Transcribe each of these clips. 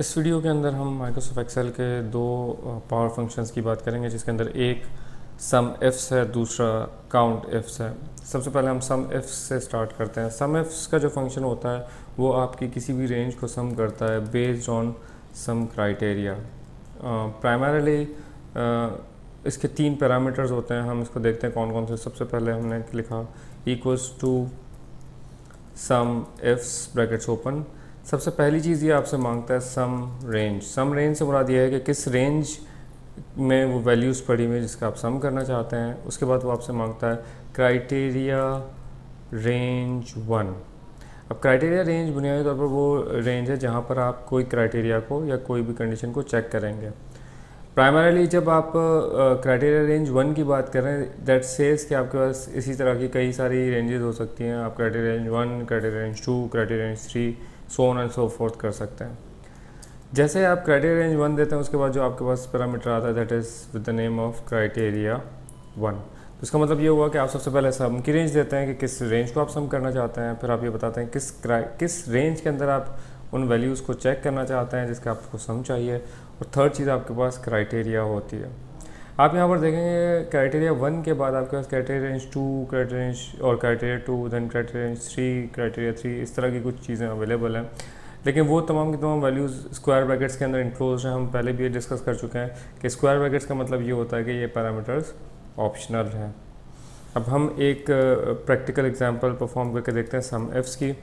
इस वीडियो के अंदर हम माइक्रोसॉफ्ट एक्सेल के दो पावर फंक्शंस की बात करेंगे, जिसके अंदर एक सम इफ्स है, दूसरा काउंट इफ्स है। सबसे पहले हम सम इफ्स से स्टार्ट करते हैं। सम इफ्स का जो फंक्शन होता है वो आपकी किसी भी रेंज को सम करता है based on some criteria. Primarily इसके तीन पैरामीटर्स होते हैं, हम इसको देखते हैं कौन कौन से। सबसे पहले हमने लिखा equals to sumifs brackets open. सबसे पहली चीज़ ये आपसे मांगता है सम रेंज। सम रेंज से मुराद ये है कि किस रेंज में वो वैल्यूज़ पड़ी हुई जिसका आप सम करना चाहते हैं। उसके बाद वो आपसे मांगता है क्राइटेरिया रेंज 1। अब क्राइटेरिया रेंज बुनियादी तौर पर वो रेंज है जहाँ पर आप कोई क्राइटेरिया को या कोई भी कंडीशन को चेक करेंगे। प्राइमरीली जब आप क्राइटेरिया रेंज 1 की बात कर रहे हैं, दैट सेज कि आपके पास इसी तरह की कई सारी रेंजेस हो सकती हैं। आप criteria range 1, criteria range 2, criteria range 3, so on and so fourth कर सकते हैं। जैसे आप क्राइटेरिया रेंज 1 देते हैं, उसके बाद जो आपके पास पैरामीटर आता है that is with the name of criteria 1। तो इसका मतलब ये हुआ कि आप सबसे पहले सम की रेंज देते हैं कि किस रेंज को आप सम करना चाहते हैं। फिर आप ये बताते हैं किस रेंज के अंदर आप उन वैल्यूज़ को चेक करना चाहते हैं जिसका आपको सम चाहिए। और थर्ड चीज़ आपके पास क्राइटेरिया होती है। आप यहाँ पर देखेंगे क्राइटेरिया 1 के बाद आपके पास क्राइटेरिया रेंज 2, क्राइटेरिया रेंज और criteria 2, then criteria range 3, criteria 3, इस तरह की कुछ चीज़ें अवेलेबल हैं। लेकिन वो तमाम की तमाम वैल्यूज़ स्क्वायर ब्रैकेट्स के अंदर इंक्लोज हैं। हम पहले भी ये डिस्कस कर चुके हैं कि स्क्वायर ब्रैकेट्स का मतलब ये होता है कि ये पैरामीटर्स ऑप्शनल हैं। अब हम एक प्रैक्टिकल एग्जांपल परफॉर्म करके देखते हैं सम इफ्स की।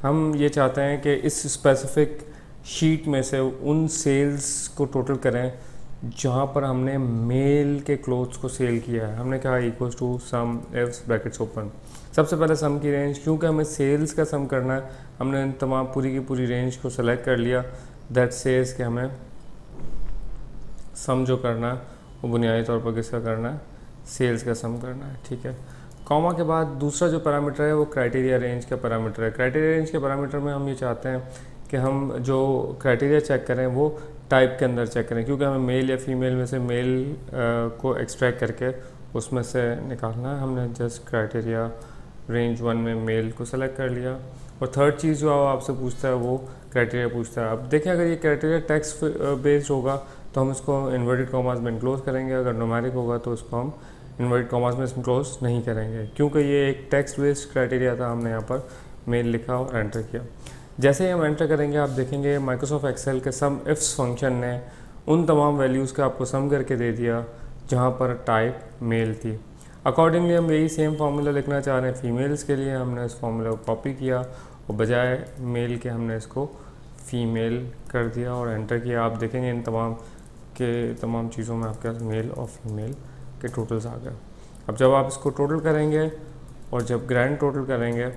हम ये चाहते हैं कि इस स्पेसिफिक शीट में से उन सेल्स को टोटल करें जहाँ पर हमने मेल के क्लोथ्स को सेल किया है। हमने कहा equals to sumifs brackets open. सबसे पहले सम की रेंज, क्योंकि हमें सेल्स का सम करना है, हमने इन तमाम पूरी की पूरी रेंज को सेलेक्ट कर लिया। दैट सेज कि हमें सम जो करना है वो बुनियादी तौर पर किसका करना है, सेल्स का सम करना है। ठीक है। कॉमा के बाद दूसरा जो पैरामीटर है वो क्राइटेरिया रेंज का पैरामीटर है। क्राइटेरिया रेंज के पैरामीटर में हम ये चाहते हैं कि हम जो क्राइटेरिया चेक करें वो टाइप के अंदर चेक करें, क्योंकि हमें मेल या फीमेल में से मेल को एक्सट्रैक्ट करके उसमें से निकालना है। हमने जस्ट क्राइटेरिया रेंज 1 में मेल को सेलेक्ट कर लिया। और थर्ड चीज़ जो आपसे पूछता है वो क्राइटेरिया पूछता है। अब देखें, अगर ये क्राइटेरिया टेक्स्ट बेस्ड होगा तो हम इसको इन्वर्टेड कॉमास में इनक्लोज करेंगे। अगर न्यूमेरिक होगा तो उसको हम इन्वर्टेड कॉमास में इनक्लोज नहीं करेंगे, क्योंकि ये एक टेक्स्ट बेस्ड क्राइटेरिया था। हमने यहाँ पर मेल लिखा और एंटर किया। जैसे ही हम एंटर करेंगे आप देखेंगे माइक्रोसॉफ्ट एक्सेल के सम इफ्स फंक्शन ने उन तमाम वैल्यूज़ का आपको सम करके दे दिया जहाँ पर टाइप मेल थी। अकॉर्डिंगली हम यही सेम फार्मूला लिखना चाह रहे हैं फीमेल्स के लिए। हमने इस फार्मूला को कॉपी किया और बजाय मेल के हमने इसको फीमेल कर दिया और एंटर किया। आप देखेंगे इन तमाम चीज़ों में आपके पास मेल और फीमेल के टोटल्स आ गए। अब जब आप इसको टोटल करेंगे और जब ग्रैंड टोटल करेंगे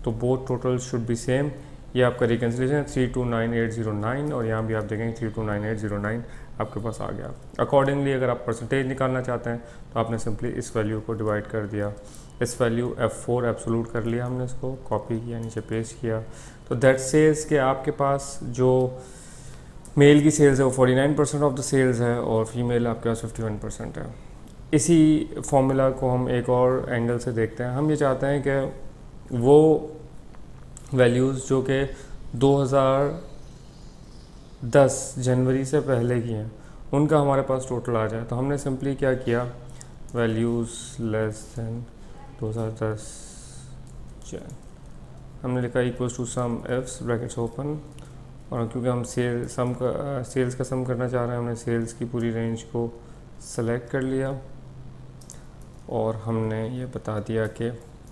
तो both total should be same. ये आपका रिकन्सिलेशन है 329809 और यहाँ भी आप देखेंगे 329809 आपके पास आ गया। अकॉर्डिंगली अगर आप परसेंटेज निकालना चाहते हैं तो आपने सिंपली इस वैल्यू को डिवाइड कर दिया। इस वैल्यू F4 एब्सोल्यूट कर लिया, हमने इसको कॉपी किया, नीचे पेस्ट किया। तो दैट सेज कि आपके पास जो मेल की सेल्स है वो 49% ऑफ द सेल्स है और फीमेल आपके पास 51% है। इसी फॉर्मूला को हम एक और एंगल से देखते हैं। हम ये चाहते हैं कि वो वैल्यूज़ जो कि 2010 जनवरी से पहले की हैं उनका हमारे पास टोटल आ जाए। तो हमने सिंपली क्या किया, वैल्यूज़ लेस दैन 2010 जन, हमने लिखा equals to sumifs brackets open. और क्योंकि हम सेल्स का सम करना चाह रहे हैं, हमने सेल्स की पूरी रेंज को सेलेक्ट कर लिया और हमने ये बता दिया कि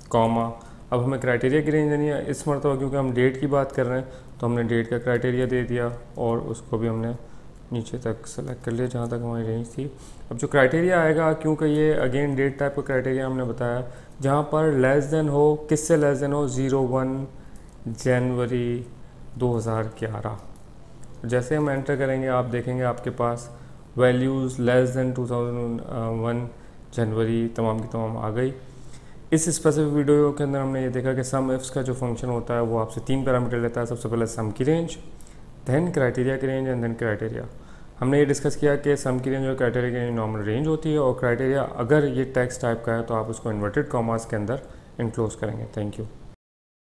कॉमा। अब हमें क्राइटेरिया की रेंज देनी है इस मरतबा, क्योंकि हम डेट की बात कर रहे हैं तो हमने डेट का क्राइटेरिया दे दिया और उसको भी हमने नीचे तक सेलेक्ट कर लिया जहाँ तक हमारी रेंज थी। अब जो क्राइटेरिया आएगा, क्योंकि ये अगेन डेट टाइप का क्राइटेरिया हमने बताया, जहाँ पर लेस देन हो, किससे लेस देन हो, 01 जनवरी 2011। जैसे हम एंटर करेंगे आप देखेंगे आपके पास वैल्यूज़ लेस देन 2001 जनवरी तमाम की तमाम आ गई। इस स्पेसिफिक वीडियो के अंदर हमने ये देखा कि सम इफ्स का जो फंक्शन होता है वो आपसे तीन पैरामीटर लेता है। सबसे पहले सम की रेंज, देन क्राइटेरिया की रेंज एंड देन क्राइटेरिया। हमने ये डिस्कस किया कि सम की रेंज और क्राइटेरिया की रेंज नॉर्मल रेंज होती है और क्राइटेरिया अगर ये टेक्स्ट टाइप का है तो आप उसको इन्वर्टेड कॉमास के अंदर इनक्लोज करेंगे। Thank you.